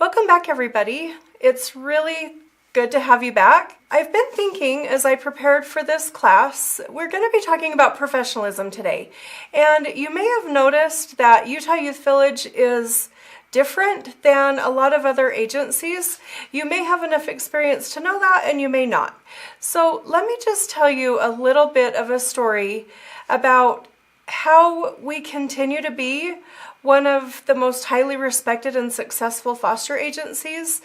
Welcome back, everybody. It's really good to have you back. I've been thinking as I prepared for this class, we're going to be talking about professionalism today. And you may have noticed that Utah Youth Village is different than a lot of other agencies. You may have enough experience to know that, and you may not. So let me just tell you a little bit of a story about how we continue to be one of the most highly respected and successful foster agencies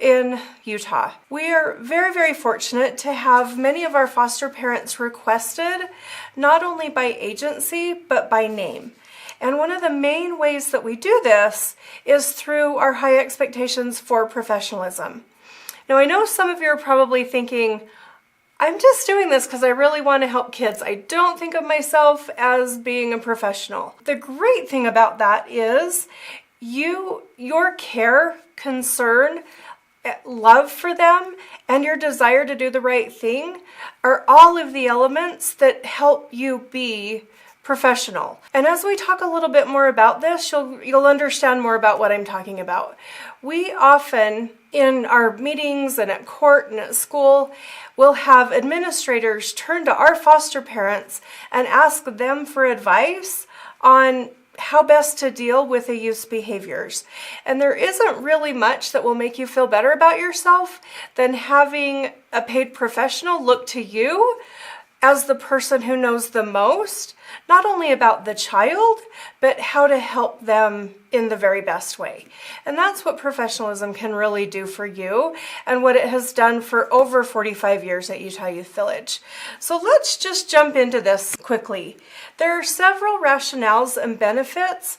in Utah. We are very, very fortunate to have many of our foster parents requested, not only by agency, but by name. And one of the main ways that we do this is through our high expectations for professionalism. Now, I know some of you are probably thinking, I'm just doing this because I really want to help kids. I don't think of myself as being a professional. The great thing about that is your care, concern, love for them, and your desire to do the right thing are all of the elements that help you be professional. And as we talk a little bit more about this, you'll understand more about what I'm talking about. We often, in our meetings and at court and at school, will have administrators turn to our foster parents and ask them for advice on how best to deal with a youth's behaviors. And there isn't really much that will make you feel better about yourself than having a paid professional look to you as the person who knows the most, not only about the child, but how to help them in the very best way. And that's what professionalism can really do for you and what it has done for over 45 years at Utah Youth Village. So let's just jump into this quickly. There are several rationales and benefits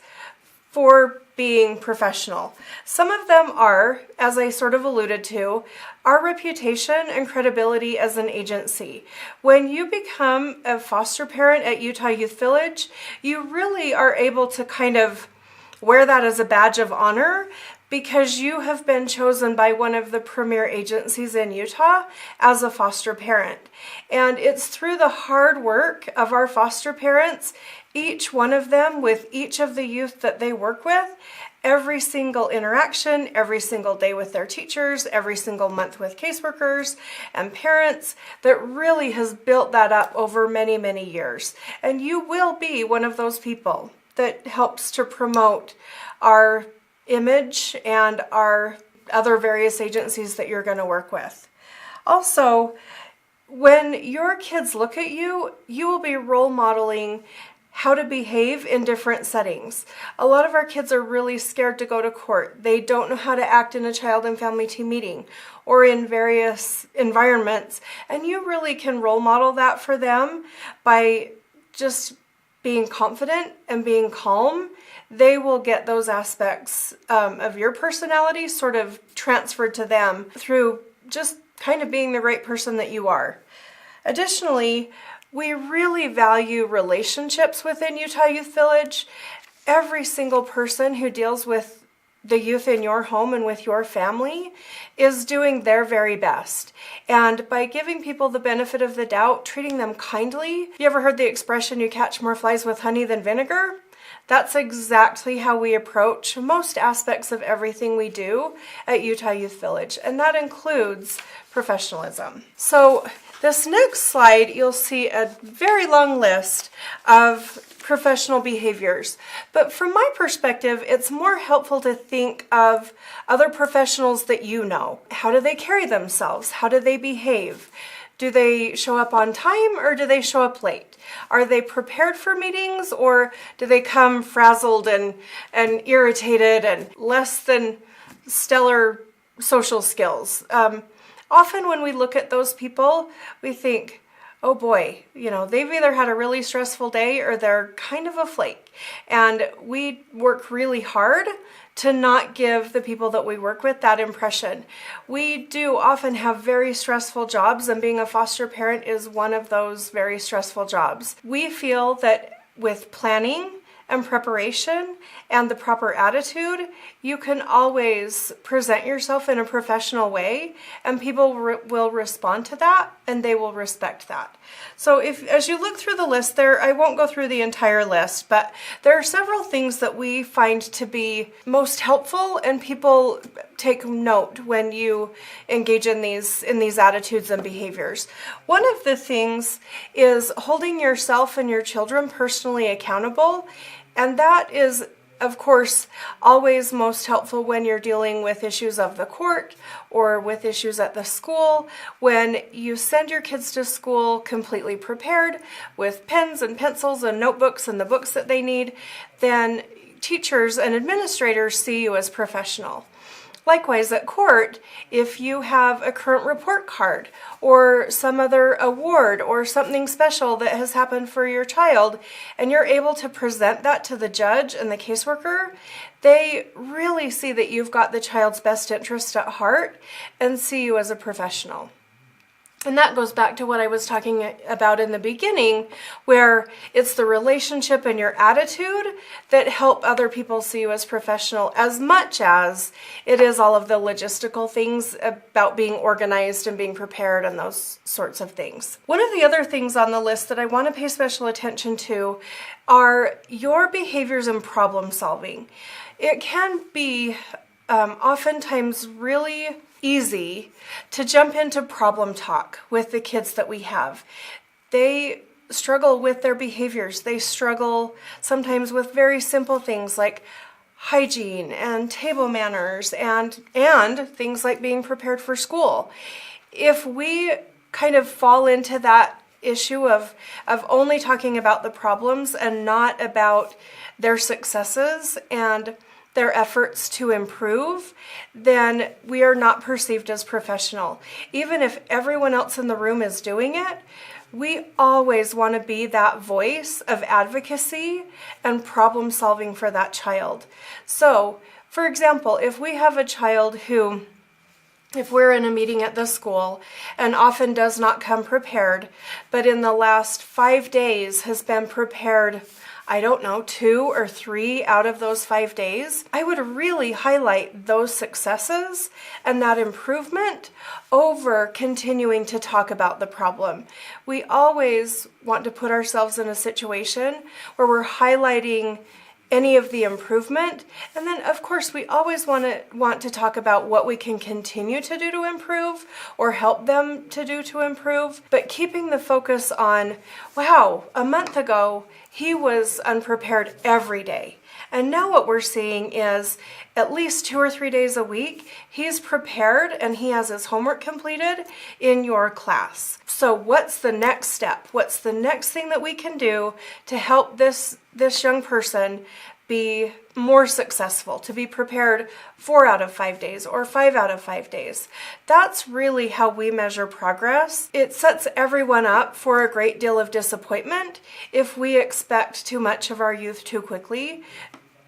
for being professional. Some of them are, as I sort of alluded to, our reputation and credibility as an agency. When you become a foster parent at Utah Youth Village, you really are able to kind of wear that as a badge of honor because you have been chosen by one of the premier agencies in Utah as a foster parent. And it's through the hard work of our foster parents, each one of them with each of the youth that they work with, every single interaction, every single day with their teachers, every single month with caseworkers and parents, that really has built that up over many, many years. And you will be one of those people that helps to promote our image and our other various agencies that you're going to work with. Also, when your kids look at you, you will be role modeling how to behave in different settings. A lot of our kids are really scared to go to court. They don't know how to act in a child and family team meeting or in various environments. And you really can role model that for them by just being confident and being calm. They will get those aspects of your personality sort of transferred to them through just kind of being the right person that you are. Additionally, we really value relationships within Utah Youth Village. Every single person who deals with the youth in your home and with your family is doing their very best. And by giving people the benefit of the doubt, treating them kindly, you ever heard the expression, you catch more flies with honey than vinegar? That's exactly how we approach most aspects of everything we do at Utah Youth Village, and that includes professionalism. So this next slide, you'll see a very long list of professional behaviors. But from my perspective, it's more helpful to think of other professionals that you know. How do they carry themselves? How do they behave? Do they show up on time or do they show up late? Are they prepared for meetings or do they come frazzled and irritated and less than stellar social skills? Often when we look at those people, we think, oh boy, they've either had a really stressful day or they're kind of a flake. And we work really hard to not give the people that we work with that impression. We do often have very stressful jobs, and being a foster parent is one of those very stressful jobs. We feel that with planning and preparation and the proper attitude, you can always present yourself in a professional way, and people will respond to that and they will respect that. So as you look through the list there, I won't go through the entire list, but there are several things that we find to be most helpful and people take note when you engage in these attitudes and behaviors. One of the things is holding yourself and your children personally accountable, and that is, of course, always most helpful when you're dealing with issues of the court or with issues at the school. When you send your kids to school completely prepared with pens and pencils and notebooks and the books that they need, then teachers and administrators see you as professional. Likewise, at court, if you have a current report card or some other award or something special that has happened for your child, and you're able to present that to the judge and the caseworker, they really see that you've got the child's best interest at heart and see you as a professional. And that goes back to what I was talking about in the beginning, where it's the relationship and your attitude that help other people see you as professional, as much as it is all of the logistical things about being organized and being prepared and those sorts of things. One of the other things on the list that I want to pay special attention to are your behaviors in problem solving. It can be oftentimes really easy to jump into problem talk with the kids that we have. They struggle with their behaviors. They struggle sometimes with very simple things like hygiene and table manners and things like being prepared for school. If we kind of fall into that issue of only talking about the problems and not about their successes and their efforts to improve, then we are not perceived as professional. Even if everyone else in the room is doing it, we always want to be that voice of advocacy and problem solving for that child. So, for example, if we have a child who, if we're in a meeting at the school and often does not come prepared, but in the last 5 days has been prepared, 2 or 3 out of those 5 days, I would really highlight those successes and that improvement over continuing to talk about the problem. We always want to put ourselves in a situation where we're highlighting any of the improvement, and then of course we always want to talk about what we can continue to do to improve or help them to do to improve, but keeping the focus on, wow, a month ago he was unprepared every day, and now what we're seeing is at least 2 or 3 days a week he's prepared and he has his homework completed in your class. So what's the next step? What's the next thing that we can do to help this young person be more successful, to be prepared 4 out of 5 days or 5 out of 5 days? That's really how we measure progress. It sets everyone up for a great deal of disappointment if we expect too much of our youth too quickly,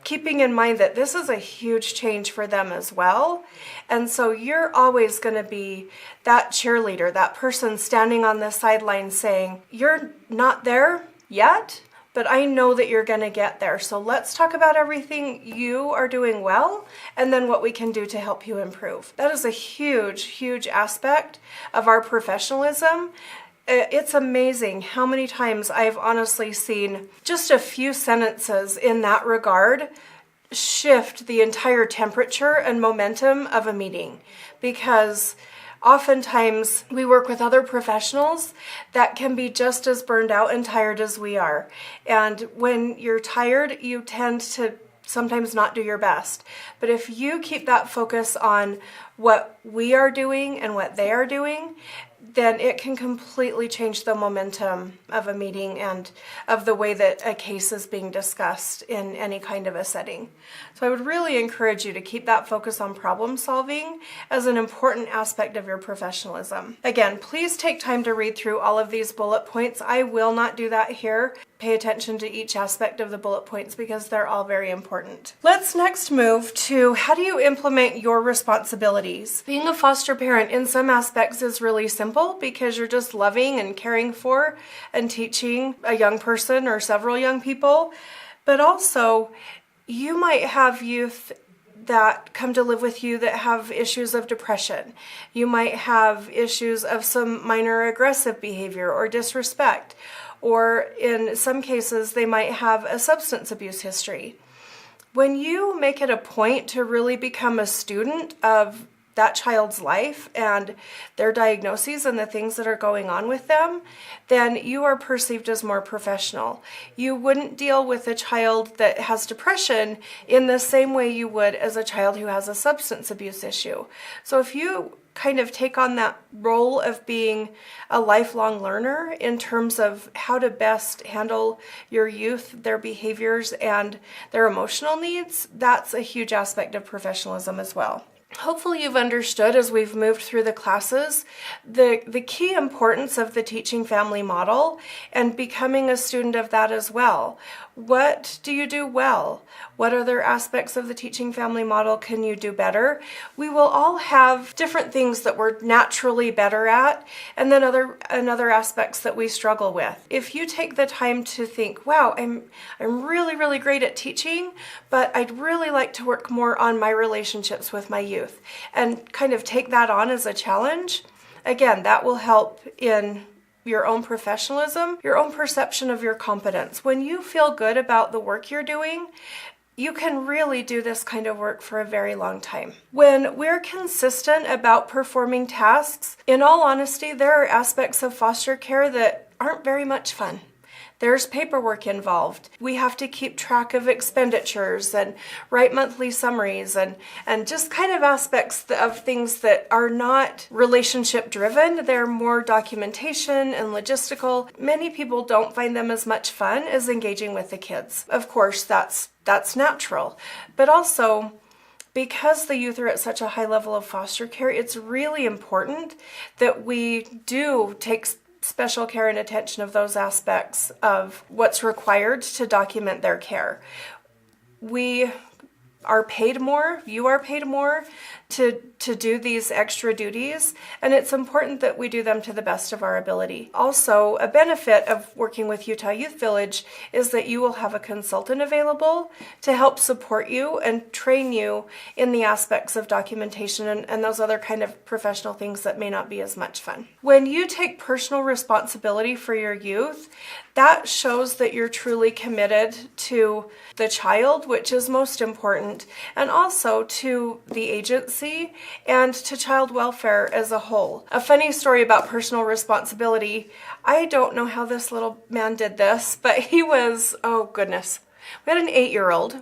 keeping in mind that this is a huge change for them as well. And so you're always going to be that cheerleader, that person standing on the sideline saying, you're not there yet, but I know that you're going to get there. So let's talk about everything you are doing well and then what we can do to help you improve. That is a huge, huge aspect of our professionalism. It's amazing how many times I've honestly seen just a few sentences in that regard shift the entire temperature and momentum of a meeting, because oftentimes we work with other professionals that can be just as burned out and tired as we are. And when you're tired, you tend to sometimes not do your best. But if you keep that focus on what we are doing and what they are doing, then it can completely change the momentum of a meeting and of the way that a case is being discussed in any kind of a setting. So I would really encourage you to keep that focus on problem solving as an important aspect of your professionalism. Again, please take time to read through all of these bullet points. I will not do that here. Pay attention to each aspect of the bullet points because they're all very important. Let's next move to how do you implement your responsibilities. Being a foster parent in some aspects is really simple because you're just loving and caring for and teaching a young person or several young people. But also, you might have youth that come to live with you that have issues of depression. You might have issues of some minor aggressive behavior or disrespect. Or in some cases, they might have a substance abuse history. When you make it a point to really become a student of that child's life and their diagnoses and the things that are going on with them, then you are perceived as more professional. You wouldn't deal with a child that has depression in the same way you would as a child who has a substance abuse issue. So if you kind of take on that role of being a lifelong learner in terms of how to best handle your youth, their behaviors, and their emotional needs, that's a huge aspect of professionalism as well. Hopefully you've understood as we've moved through the classes the key importance of the teaching family model and becoming a student of that as well. What do you do well? What other aspects of the teaching family model can you do better? We will all have different things that we're naturally better at and then other aspects that we struggle with. If you take the time to think, wow, I'm really, really great at teaching, but I'd really like to work more on my relationships with my youth and kind of take that on as a challenge, again, that will help in your own professionalism, your own perception of your competence. When you feel good about the work you're doing, you can really do this kind of work for a very long time. When we're consistent about performing tasks, in all honesty, there are aspects of foster care that aren't very much fun. There's paperwork involved. We have to keep track of expenditures and write monthly summaries and just kind of aspects of things that are not relationship driven. They're more documentation and logistical. Many people don't find them as much fun as engaging with the kids. Of course, that's natural. But also, because the youth are at such a high level of foster care, it's really important that we do take special care and attention of those aspects of what's required to document their care. We are paid more, you are paid more to do these extra duties, and it's important that we do them to the best of our ability. Also, a benefit of working with Utah Youth Village is that you will have a consultant available to help support you and train you in the aspects of documentation and those other kind of professional things that may not be as much fun. When you take personal responsibility for your youth, that shows that you're truly committed to the child, which is most important, and also to the agency and to child welfare as a whole. A funny story about personal responsibility. I don't know how this little man did this, but he was, oh goodness. We had an 8-year-old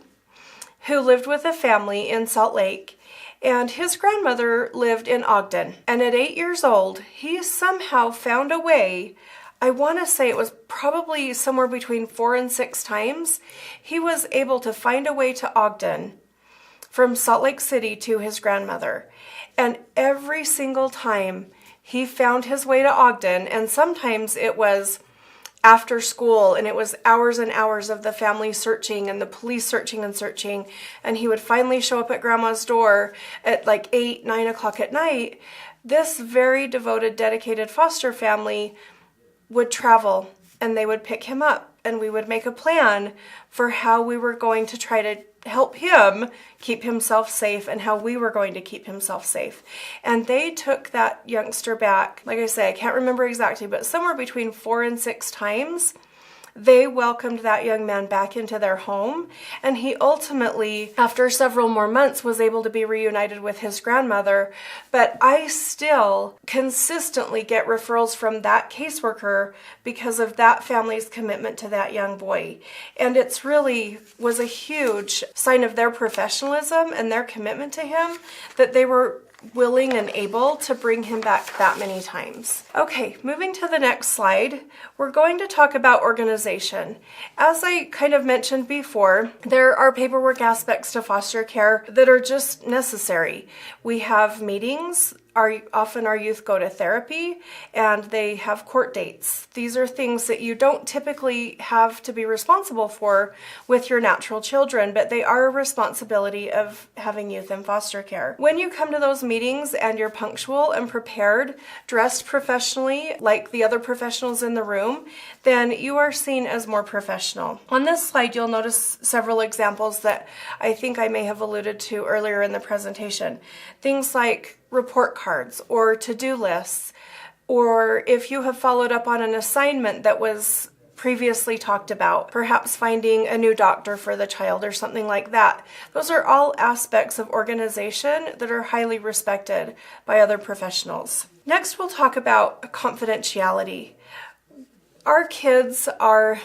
who lived with a family in Salt Lake, and his grandmother lived in Ogden. And at 8 years old, he somehow found a way, I want to say it was probably somewhere between 4 and 6 times, he was able to find a way to Ogden from Salt Lake City to his grandmother. And every single time he found his way to Ogden, and sometimes it was after school and it was hours and hours of the family searching and the police searching, and he would finally show up at grandma's door at like 8, 9 o'clock at night. This very devoted, dedicated foster family would travel and they would pick him up, and we would make a plan for how we were going to try to help him keep himself safe and how we were going to keep himself safe. And they took that youngster back, like I say, I can't remember exactly, but somewhere between 4 and 6 times. They welcomed that young man back into their home, and he ultimately, after several more months, was able to be reunited with his grandmother. But I still consistently get referrals from that caseworker because of that family's commitment to that young boy. And it's really was a huge sign of their professionalism and their commitment to him that they were willing and able to bring him back that many times. Okay, moving to the next slide, we're going to talk about organization. As I kind of mentioned before, there are paperwork aspects to foster care that are just necessary. We have meetings. Often our youth go to therapy and they have court dates. These are things that you don't typically have to be responsible for with your natural children, but they are a responsibility of having youth in foster care. When you come to those meetings and you're punctual and prepared, dressed professionally like the other professionals in the room, then you are seen as more professional. On this slide, you'll notice several examples that I think I may have alluded to earlier in the presentation. Things like report cards or to-do lists, or if you have followed up on an assignment that was previously talked about, perhaps finding a new doctor for the child or something like that. Those are all aspects of organization that are highly respected by other professionals. Next, we'll talk about confidentiality. Our kids are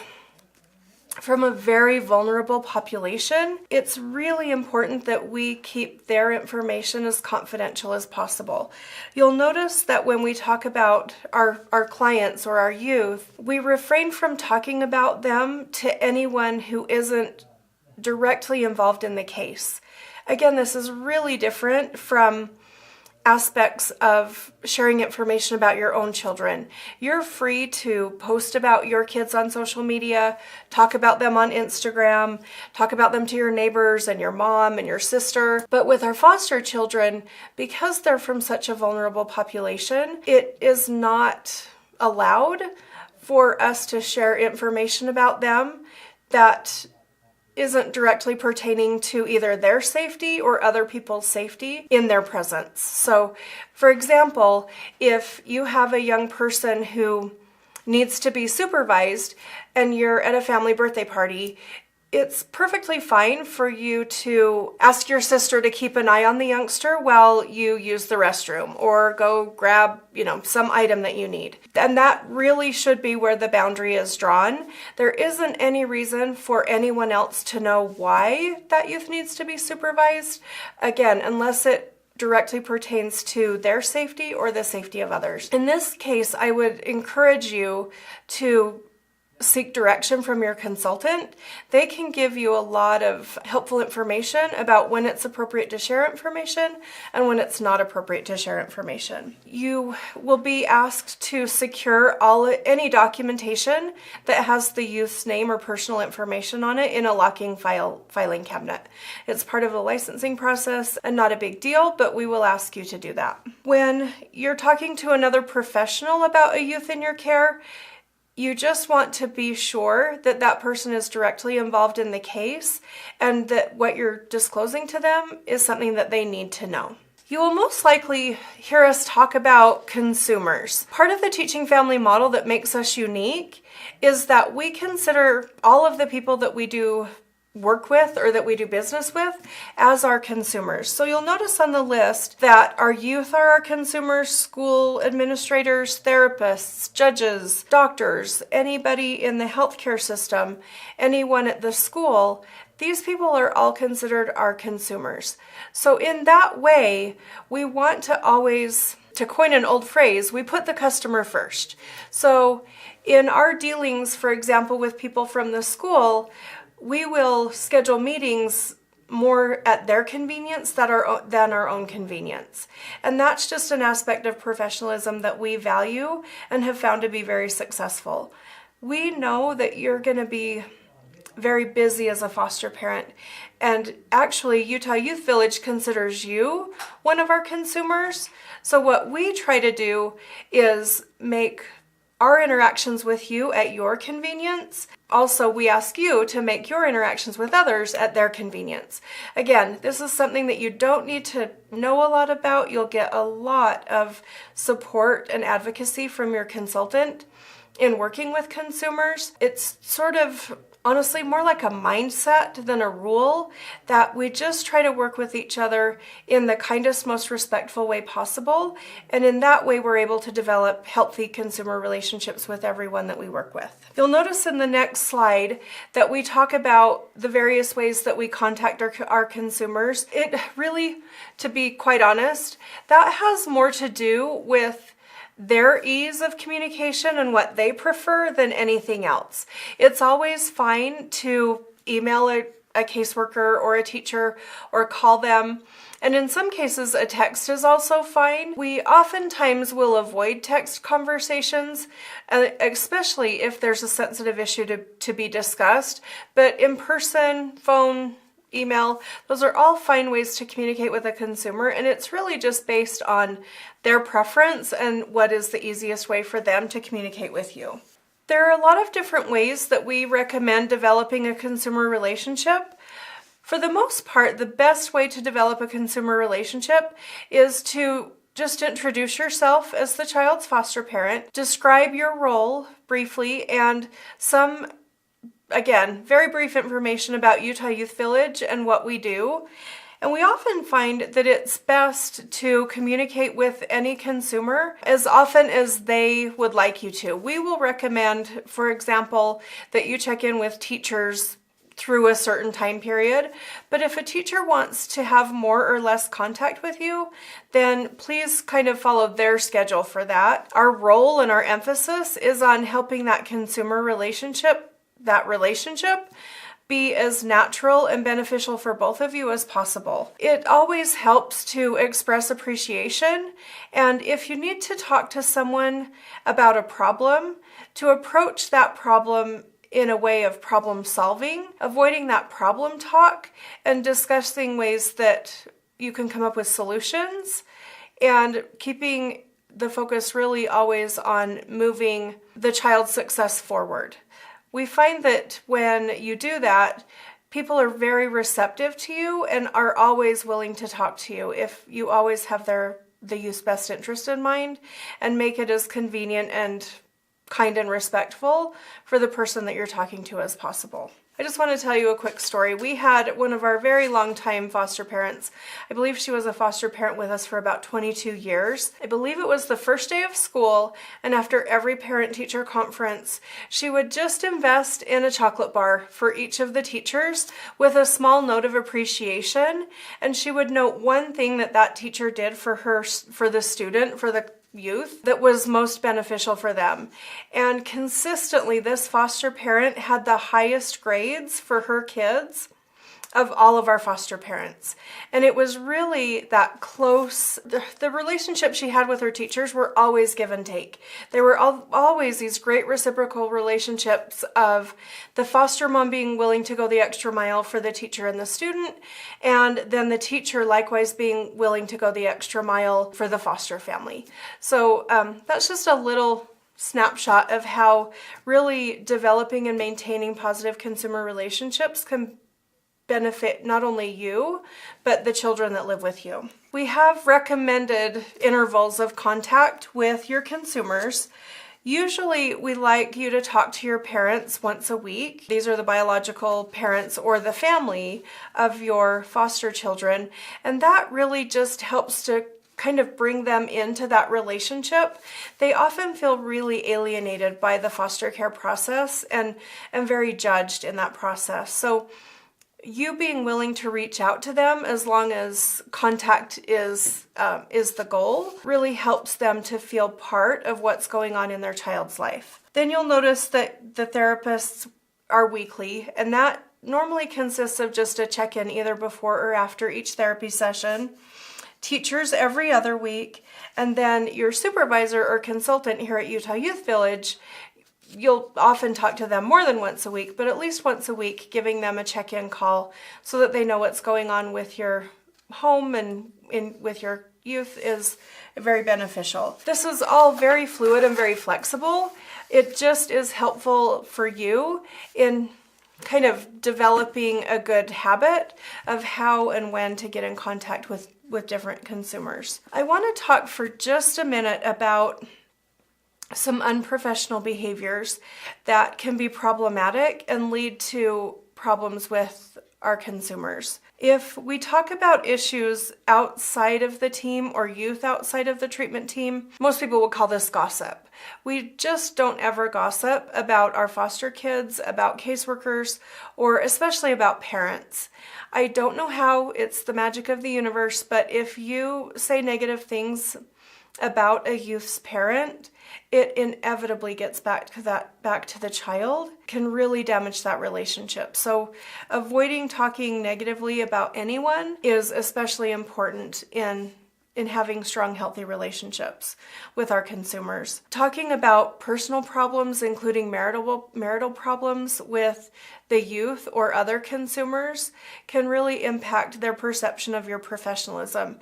from a very vulnerable population. It's really important that we keep their information as confidential as possible. You'll notice that when we talk about our clients or our youth, we refrain from talking about them to anyone who isn't directly involved in the case. Again, this is really different from aspects of sharing information about your own children. You're free to post about your kids on social media, talk about them on Instagram, talk about them to your neighbors and your mom and your sister. But with our foster children, because they're from such a vulnerable population, it is not allowed for us to share information about them that isn't directly pertaining to either their safety or other people's safety in their presence. So, for example, if you have a young person who needs to be supervised and you're at a family birthday party, it's perfectly fine for you to ask your sister to keep an eye on the youngster while you use the restroom or go grab, some item that you need. And that really should be where the boundary is drawn. There isn't any reason for anyone else to know why that youth needs to be supervised, again, unless it directly pertains to their safety or the safety of others. In this case, I would encourage you to seek direction from your consultant. They can give you a lot of helpful information about when it's appropriate to share information and when it's not appropriate to share information. You will be asked to secure any documentation that has the youth's name or personal information on it in a locking filing cabinet. It's part of the licensing process and not a big deal, but we will ask you to do that. When you're talking to another professional about a youth in your care, you just want to be sure that that person is directly involved in the case and that what you're disclosing to them is something that they need to know. You will most likely hear us talk about consumers. Part of the teaching family model that makes us unique is that we consider all of the people that we do work with or that we do business with as our consumers. So you'll notice on the list that our youth are our consumers, school administrators, therapists, judges, doctors, anybody in the healthcare system, anyone at the school. These people are all considered our consumers. So in that way, we want to always, to coin an old phrase, we put the customer first. So in our dealings, for example, with people from the school, we will schedule meetings more at their convenience than our own convenience. And that's just an aspect of professionalism that we value and have found to be very successful. We know that you're going to be very busy as a foster parent. And actually, Utah Youth Village considers you one of our consumers. So what we try to do is make our interactions with you at your convenience. Also, we ask you to make your interactions with others at their convenience. Again, this is something that you don't need to know a lot about. You'll get a lot of support and advocacy from your consultant in working with consumers. It's sort of honestly more like a mindset than a rule that we just try to work with each other in the kindest, most respectful way possible. And in that way, we're able to develop healthy consumer relationships with everyone that we work with. You'll notice in the next slide that we talk about the various ways that we contact our consumers. It really, to be quite honest, that has more to do with their ease of communication and what they prefer than anything else. It's always fine to email a caseworker or a teacher or call them. And in some cases, a text is also fine. We oftentimes will avoid text conversations, especially if there's a sensitive issue to be discussed. But in person, phone, email, those are all fine ways to communicate with a consumer, and it's really just based on their preference and what is the easiest way for them to communicate with you. There are a lot of different ways that we recommend developing a consumer relationship. For the most part, the best way to develop a consumer relationship is to just introduce yourself as the child's foster parent, describe your role briefly, and some, again, very brief information about Utah Youth Village and what we do. And we often find that it's best to communicate with any consumer as often as they would like you to. We will recommend, for example, that you check in with teachers through a certain time period. But if a teacher wants to have more or less contact with you, then please kind of follow their schedule for that. Our role and our emphasis is on helping that consumer relationship, be as natural and beneficial for both of you as possible. It always helps to express appreciation, and if you need to talk to someone about a problem, to approach that problem in a way of problem solving, avoiding that problem talk, and discussing ways that you can come up with solutions, and keeping the focus really always on moving the child's success forward. We find that when you do that, people are very receptive to you and are always willing to talk to you if you always have the youth's best interest in mind and make it as convenient and kind and respectful for the person that you're talking to as possible. I just want to tell you a quick story. We had one of our very long-time foster parents. I believe she was a foster parent with us for about 22 years. I believe it was the first day of school, and after every parent-teacher conference, she would just invest in a chocolate bar for each of the teachers with a small note of appreciation, and she would note one thing that teacher did for the student, for the youth, that was most beneficial for them. And consistently, this foster parent had the highest grades for her kids of all of our foster parents. And it was really that close, the relationship she had with her teachers were always give and take. There were always these great reciprocal relationships of the foster mom being willing to go the extra mile for the teacher and the student, and then the teacher likewise being willing to go the extra mile for the foster family. So that's just a little snapshot of how really developing and maintaining positive consumer relationships can benefit not only you, but the children that live with you. We have recommended intervals of contact with your consumers. Usually we like you to talk to your parents once a week. These are the biological parents or the family of your foster children, and that really just helps to kind of bring them into that relationship. They often feel really alienated by the foster care process and very judged in that process. So you being willing to reach out to them as long as contact is the goal really helps them to feel part of what's going on in their child's life. Then you'll notice that the therapists are weekly, and that normally consists of just a check-in either before or after each therapy session. Teachers every other week, and then your supervisor or consultant here at Utah Youth Village, you'll often talk to them more than once a week, but at least once a week, giving them a check-in call so that they know what's going on with your home and with your youth is very beneficial. This is all very fluid and very flexible. It just is helpful for you in kind of developing a good habit of how and when to get in contact with different consumers. I want to talk for just a minute about some unprofessional behaviors that can be problematic and lead to problems with our consumers. If we talk about issues outside of the team or youth outside of the treatment team, most people would call this gossip. We just don't ever gossip about our foster kids, about caseworkers, or especially about parents. I don't know how, it's the magic of the universe, but if you say negative things about a youth's parent, it inevitably gets back to the child, can really damage that relationship. So avoiding talking negatively about anyone is especially important in having strong, healthy relationships with our consumers. Talking about personal problems, including marital problems with the youth or other consumers, can really impact their perception of your professionalism.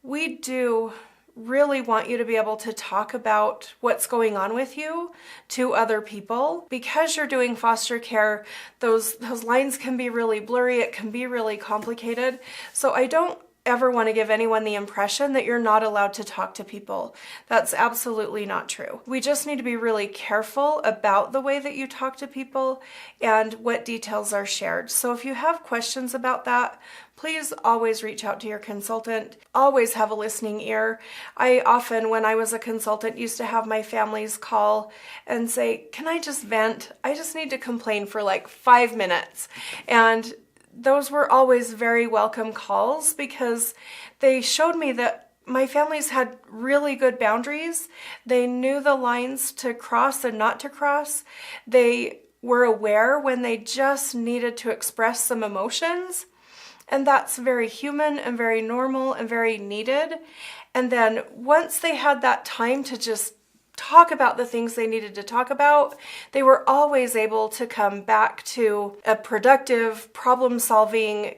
We do really want you to be able to talk about what's going on with you to other people. Because you're doing foster care, those lines can be really blurry, it can be really complicated. So I don't ever want to give anyone the impression that you're not allowed to talk to people. That's absolutely not true. We just need to be really careful about the way that you talk to people and what details are shared. So if you have questions about that, please always reach out to your consultant. Always have a listening ear. I often, when I was a consultant, used to have my families call and say, "Can I just vent? I just need to complain for like 5 minutes." And those were always very welcome calls because they showed me that my families had really good boundaries. They knew the lines to cross and not to cross. They were aware when they just needed to express some emotions. And that's very human and very normal and very needed. And then once they had that time to just talk about the things they needed to talk about, they were always able to come back to a productive, problem-solving,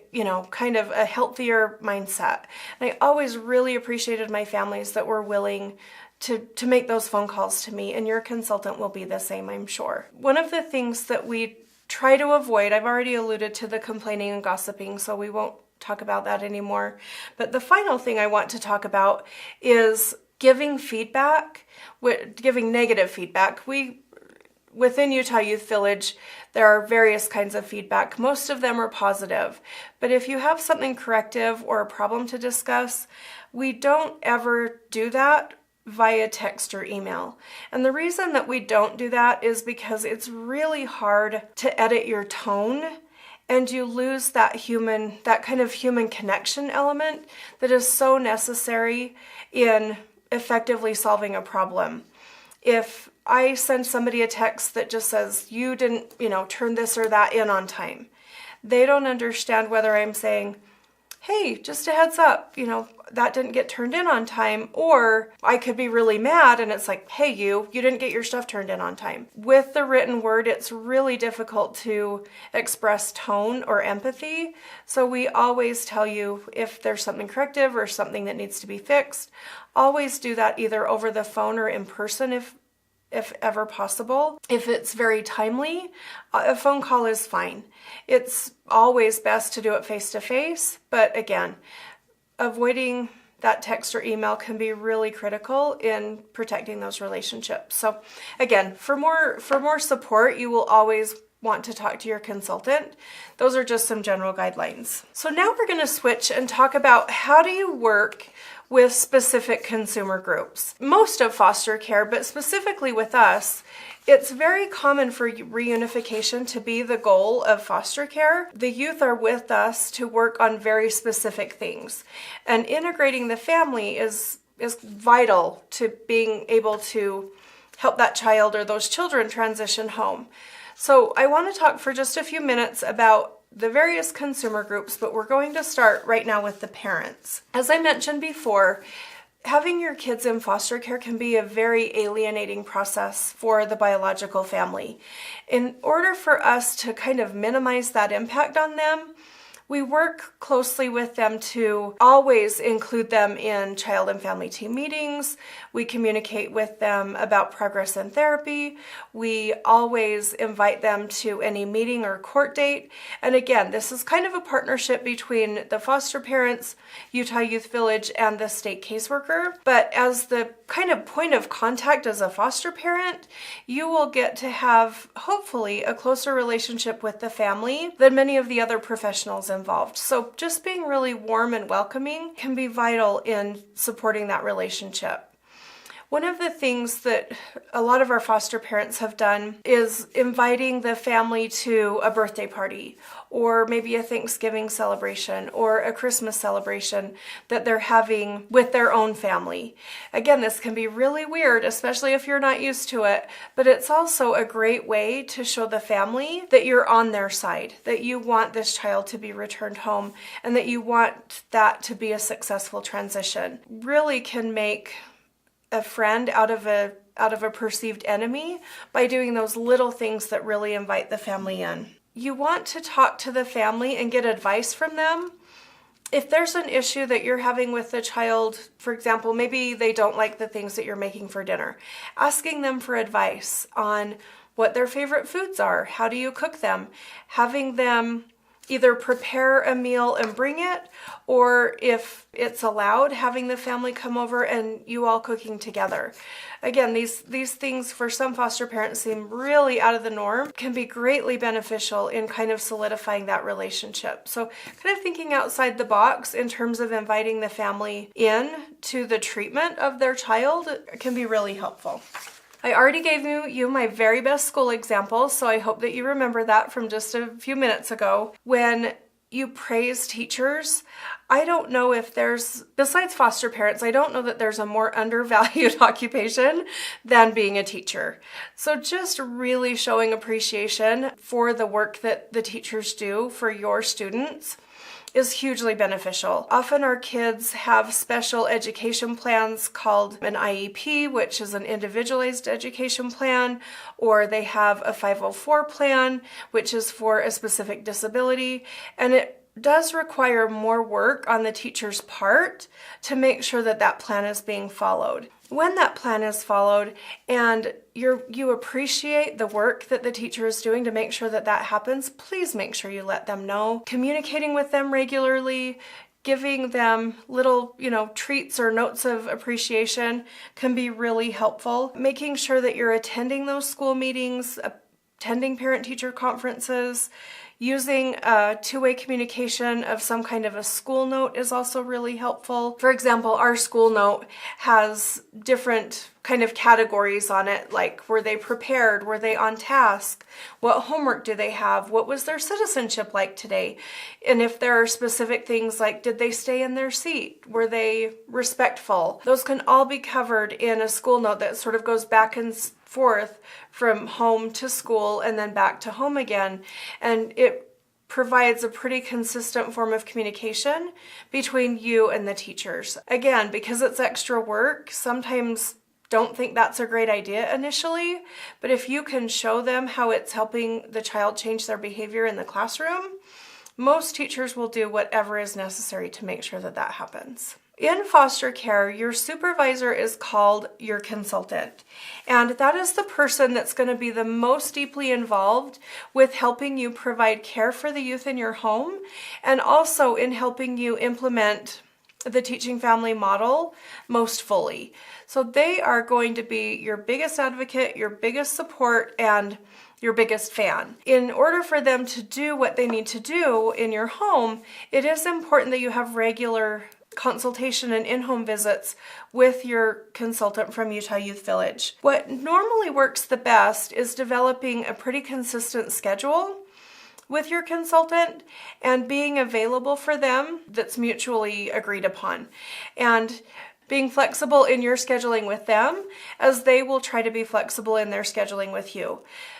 kind of a healthier mindset. And I always really appreciated my families that were willing to make those phone calls to me, and your consultant will be the same, I'm sure. One of the things that we try to avoid, I've already alluded to the complaining and gossiping, so we won't talk about that anymore. But the final thing I want to talk about is giving feedback, giving negative feedback. Within Utah Youth Village, there are various kinds of feedback. Most of them are positive. But if you have something corrective or a problem to discuss, we don't ever do that via text or email. And the reason that we don't do that is because it's really hard to edit your tone, and you lose that kind of human connection element that is so necessary in effectively solving a problem. If I send somebody a text that just says, "You didn't, turn this or that in on time," they don't understand whether I'm saying, "Hey, just a heads up, that didn't get turned in on time," or I could be really mad and it's like, "Hey, you didn't get your stuff turned in on time." With the written word, it's really difficult to express tone or empathy. So we always tell you if there's something corrective or something that needs to be fixed, always do that either over the phone or in person if ever possible. If it's very timely, a phone call is fine. It's always best to do it face-to-face, but again, avoiding that text or email can be really critical in protecting those relationships. So again, for more support, you will always want to talk to your consultant. Those are just some general guidelines. So now we're going to switch and talk about how do you work with specific consumer groups. Most of foster care, but specifically with us, it's very common for reunification to be the goal of foster care. The youth are with us to work on very specific things, and integrating the family is vital to being able to help that child or those children transition home. So I want to talk for just a few minutes about the various consumer groups, but we're going to start right now with the parents. As I mentioned before, having your kids in foster care can be a very alienating process for the biological family. In order for us to kind of minimize that impact on them, we work closely with them to always include them in child and family team meetings. We communicate with them about progress in therapy. We always invite them to any meeting or court date. And again, this is kind of a partnership between the foster parents, Utah Youth Village, and the state caseworker. But as the kind of point of contact as a foster parent, you will get to have, hopefully, a closer relationship with the family than many of the other professionals involved. So just being really warm and welcoming can be vital in supporting that relationship. One of the things that a lot of our foster parents have done is inviting the family to a birthday party or maybe a Thanksgiving celebration or a Christmas celebration that they're having with their own family. Again, this can be really weird, especially if you're not used to it, but it's also a great way to show the family that you're on their side, that you want this child to be returned home, and that you want that to be a successful transition. Really can make a friend out of a perceived enemy by doing those little things that really invite the family in. You want to talk to the family and get advice from them. If there's an issue that you're having with the child, for example, maybe they don't like the things that you're making for dinner, asking them for advice on what their favorite foods are, how do you cook them, having them either prepare a meal and bring it, or if it's allowed, having the family come over and you all cooking together. Again, these things for some foster parents seem really out of the norm, can be greatly beneficial in kind of solidifying that relationship. So kind of thinking outside the box in terms of inviting the family in to the treatment of their child can be really helpful. I already gave you my very best school example, so I hope that you remember that from just a few minutes ago. When you praise teachers, I don't know if there's, besides foster parents, I don't know that there's a more undervalued occupation than being a teacher. So just really showing appreciation for the work that the teachers do for your students is hugely beneficial. Often our kids have special education plans called an IEP, which is an individualized education plan, or they have a 504 plan, which is for a specific disability, and it does require more work on the teacher's part to make sure that that plan is being followed. When that plan is followed and you appreciate the work that the teacher is doing to make sure that that happens, please make sure you let them know. Communicating with them regularly, giving them little, treats or notes of appreciation can be really helpful. Making sure that you're attending those school meetings, attending parent-teacher conferences, using two-way communication of some kind of a school note is also really helpful. For example, our school note has different kind of categories on it, like were they prepared, were they on task, what homework do they have, what was their citizenship like today, and if there are specific things like did they stay in their seat, were they respectful. Those can all be covered in a school note that sort of goes back and forth from home to school and then back to home again, and it provides a pretty consistent form of communication between you and the teachers. Again, because it's extra work, sometimes don't think that's a great idea initially, but if you can show them how it's helping the child change their behavior in the classroom, most teachers will do whatever is necessary to make sure that that happens. In foster care, your supervisor is called your consultant, and that is the person that's going to be the most deeply involved with helping you provide care for the youth in your home and also in helping you implement the teaching family model most fully. So they are going to be your biggest advocate, your biggest support, and your biggest fan. In order for them to do what they need to do in your home, it is important that you have regular consultation and in-home visits with your consultant from Utah Youth Village. What normally works the best is developing a pretty consistent schedule with your consultant and being available for them that's mutually agreed upon, and being flexible in your scheduling with them as they will try to be flexible in their scheduling with you.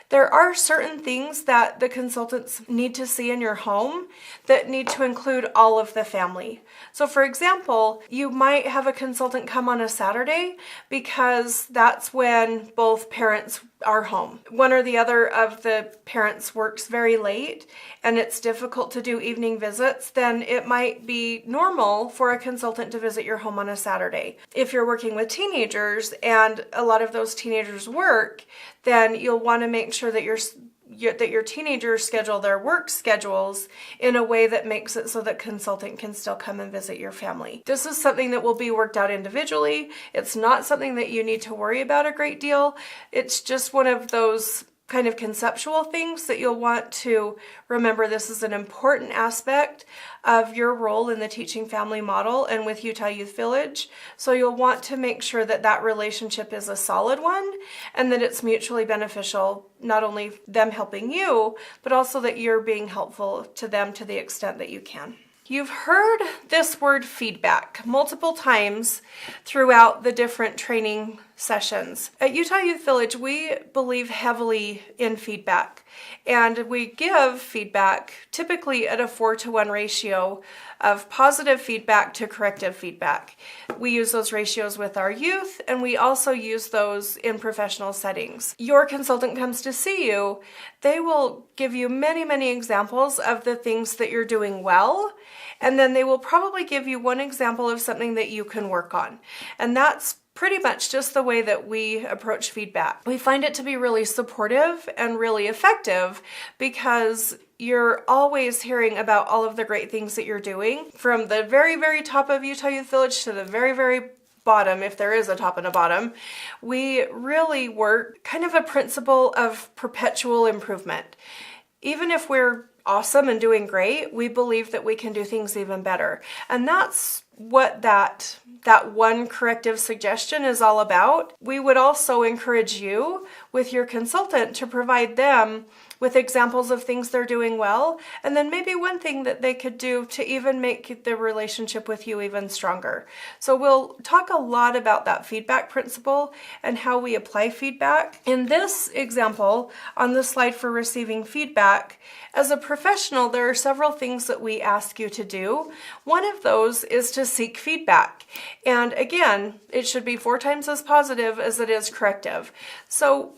There are certain things that the consultants need to see in your home that need to include all of the family. So for example, you might have a consultant come on a Saturday because that's when both parents are home. One or the other of the parents works very late and it's difficult to do evening visits, then it might be normal for a consultant to visit your home on a Saturday. If you're working with teenagers and a lot of those teenagers work, then you'll want to make sure that your teenagers schedule their work schedules in a way that makes it so that consultant can still come and visit your family. This is something that will be worked out individually. It's not something that you need to worry about a great deal. It's just one of those kind of conceptual things that you'll want to remember. This is an important aspect of your role in the teaching family model and with Utah Youth Village. So you'll want to make sure that that relationship is a solid one and that it's mutually beneficial, not only them helping you, but also that you're being helpful to them to the extent that you can. You've heard this word feedback multiple times throughout the different training sessions. At Utah Youth Village, we believe heavily in feedback, and we give feedback typically at a 4-to-1 ratio of positive feedback to corrective feedback. We use those ratios with our youth, and we also use those in professional settings. Your consultant comes to see you, they will give you many, many examples of the things that you're doing well, and then they will probably give you one example of something that you can work on. And that's pretty much just the way that we approach feedback. We find it to be really supportive and really effective because you're always hearing about all of the great things that you're doing, from the very, very top of Utah Youth Village to the very, very bottom, if there is a top and a bottom. We really work kind of a principle of perpetual improvement. Even if we're awesome and doing great, we believe that we can do things even better. And that's what that one corrective suggestion is all about. We would also encourage you with your consultant to provide them with examples of things they're doing well, and then maybe one thing that they could do to even make the relationship with you even stronger. So we'll talk a lot about that feedback principle and how we apply feedback. In this example, on the slide for receiving feedback, as a professional, there are several things that we ask you to do. One of those is to seek feedback. And again, it should be 4 times as positive as it is corrective. So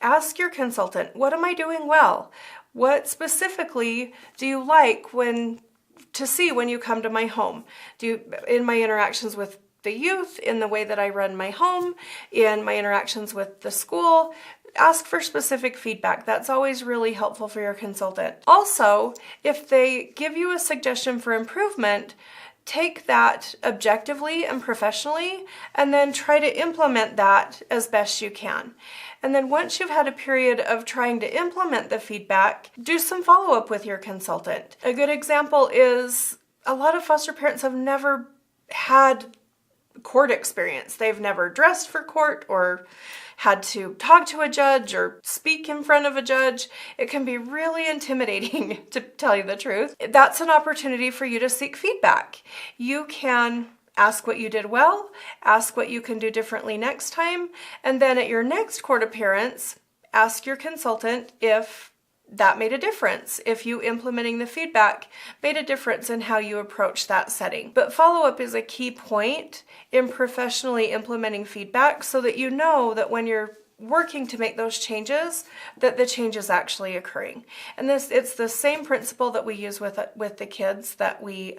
ask your consultant, what am I doing well? What specifically do you like to see when you come to my home? In my interactions with the youth, in the way that I run my home, in my interactions with the school? Ask for specific feedback. That's always really helpful for your consultant. Also, if they give you a suggestion for improvement, take that objectively and professionally, and then try to implement that as best you can. And then once you've had a period of trying to implement the feedback, do some follow-up with your consultant. A good example is a lot of foster parents have never had court experience. They've never dressed for court or had to talk to a judge or speak in front of a judge. It can be really intimidating, to tell you the truth. That's an opportunity for you to seek feedback. You can ask what you did well, ask what you can do differently next time, and then at your next court appearance, ask your consultant if that made a difference, if you implementing the feedback made a difference in how you approach that setting. But follow-up is a key point in professionally implementing feedback, so that you know that when you're working to make those changes, that the change is actually occurring. And it's the same principle that we use with the kids that we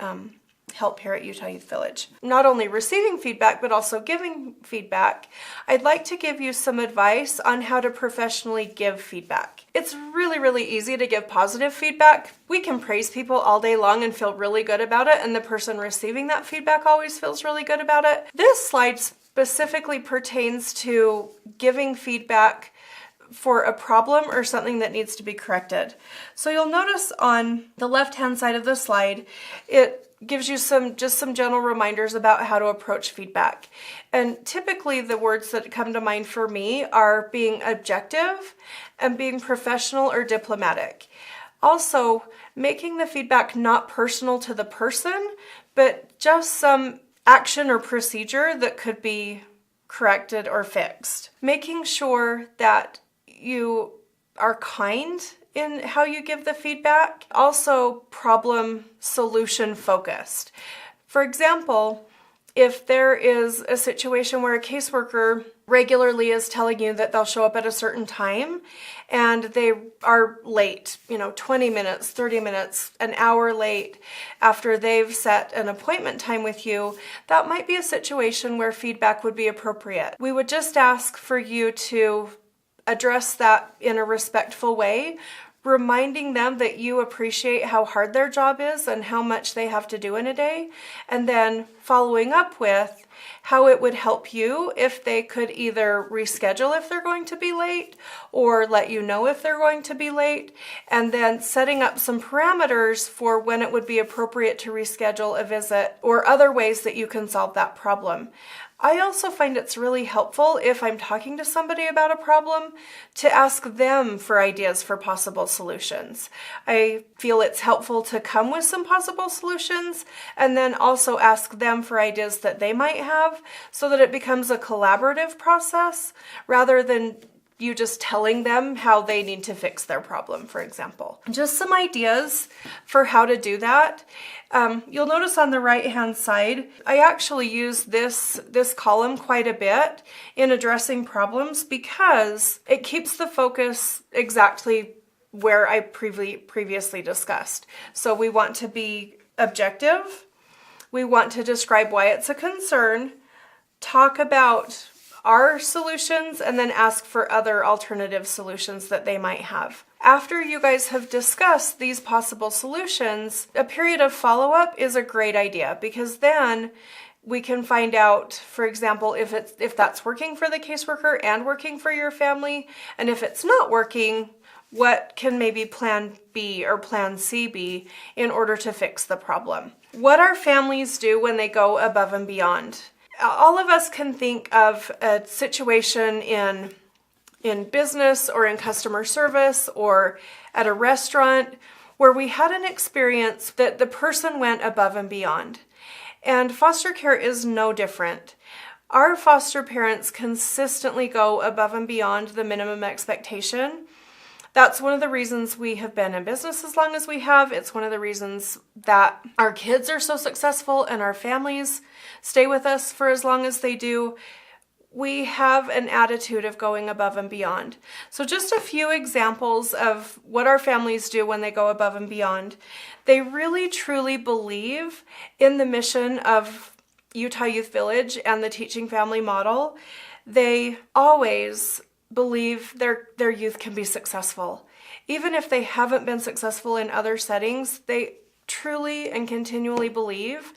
help here at Utah Youth Village. Not only receiving feedback, but also giving feedback. I'd like to give you some advice on how to professionally give feedback. It's really, really easy to give positive feedback. We can praise people all day long and feel really good about it, and the person receiving that feedback always feels really good about it. This slide specifically pertains to giving feedback for a problem or something that needs to be corrected. So you'll notice on the left-hand side of the slide, it gives you some general reminders about how to approach feedback. And typically the words that come to mind for me are being objective and being professional or diplomatic. Also, making the feedback not personal to the person, but just some action or procedure that could be corrected or fixed. Making sure that you are kind in how you give the feedback. Also, problem solution focused. For example, if there is a situation where a caseworker regularly is telling you that they'll show up at a certain time and they are late, 20 minutes, 30 minutes, an hour late after they've set an appointment time with you, that might be a situation where feedback would be appropriate. We would just ask for you to address that in a respectful way, reminding them that you appreciate how hard their job is and how much they have to do in a day, and then following up with how it would help you if they could either reschedule if they're going to be late or let you know if they're going to be late, and then setting up some parameters for when it would be appropriate to reschedule a visit or other ways that you can solve that problem. I also find it's really helpful if I'm talking to somebody about a problem to ask them for ideas for possible solutions. I feel it's helpful to come with some possible solutions and then also ask them for ideas that they might have, so that it becomes a collaborative process rather than you just telling them how they need to fix their problem, for example. Just some ideas for how to do that. You'll notice on the right-hand side, I actually use this column quite a bit in addressing problems because it keeps the focus exactly where I previously discussed. So we want to be objective. We want to describe why it's a concern, talk about our solutions and then ask for other alternative solutions that they might have. After you guys have discussed these possible solutions, a period of follow-up is a great idea, because then we can find out, for example, if that's working for the caseworker and working for your family, and if it's not working, what can maybe plan B or plan C be in order to fix the problem. What our families do when they go above and beyond. All of us can think of a situation in business or in customer service or at a restaurant where we had an experience that the person went above and beyond. And foster care is no different. Our foster parents consistently go above and beyond the minimum expectation. That's one of the reasons we have been in business as long as we have. It's one of the reasons that our kids are so successful and our families stay with us for as long as they do. We have an attitude of going above and beyond. So just a few examples of what our families do when they go above and beyond. They really truly believe in the mission of Utah Youth Village and the teaching family model. They always believe their youth can be successful. Even if they haven't been successful in other settings, they truly and continually believe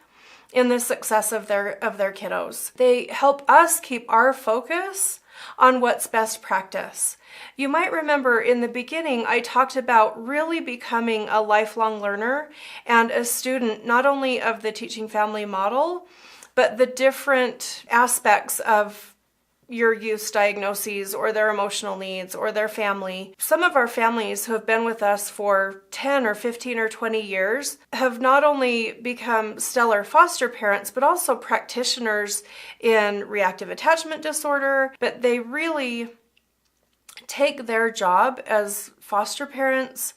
in the success of their kiddos. They help us keep our focus on what's best practice. You might remember in the beginning, I talked about really becoming a lifelong learner and a student, not only of the teaching family model, but the different aspects of your youth's diagnoses or their emotional needs or their family. Some of our families who have been with us for 10 or 15 or 20 years have not only become stellar foster parents, but also practitioners in reactive attachment disorder, but they really take their job as foster parents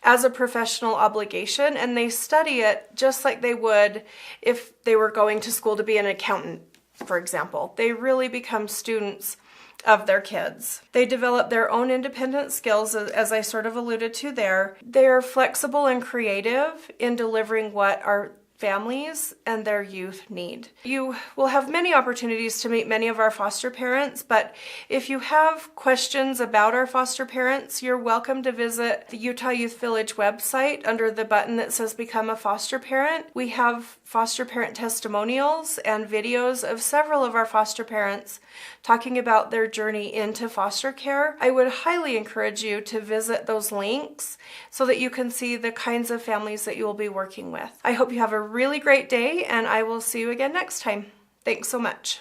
as a professional obligation, and they study it just like they would if they were going to school to be an accountant, for example. They really become students of their kids. They develop their own independent skills, as I sort of alluded to there. They are flexible and creative in delivering what our families and their youth need. You will have many opportunities to meet many of our foster parents, but if you have questions about our foster parents, you're welcome to visit the Utah Youth Village website under the button that says Become a Foster Parent. We have foster parent testimonials and videos of several of our foster parents talking about their journey into foster care. I would highly encourage you to visit those links so that you can see the kinds of families that you will be working with. I hope you have a really great day, and I will see you again next time. Thanks so much.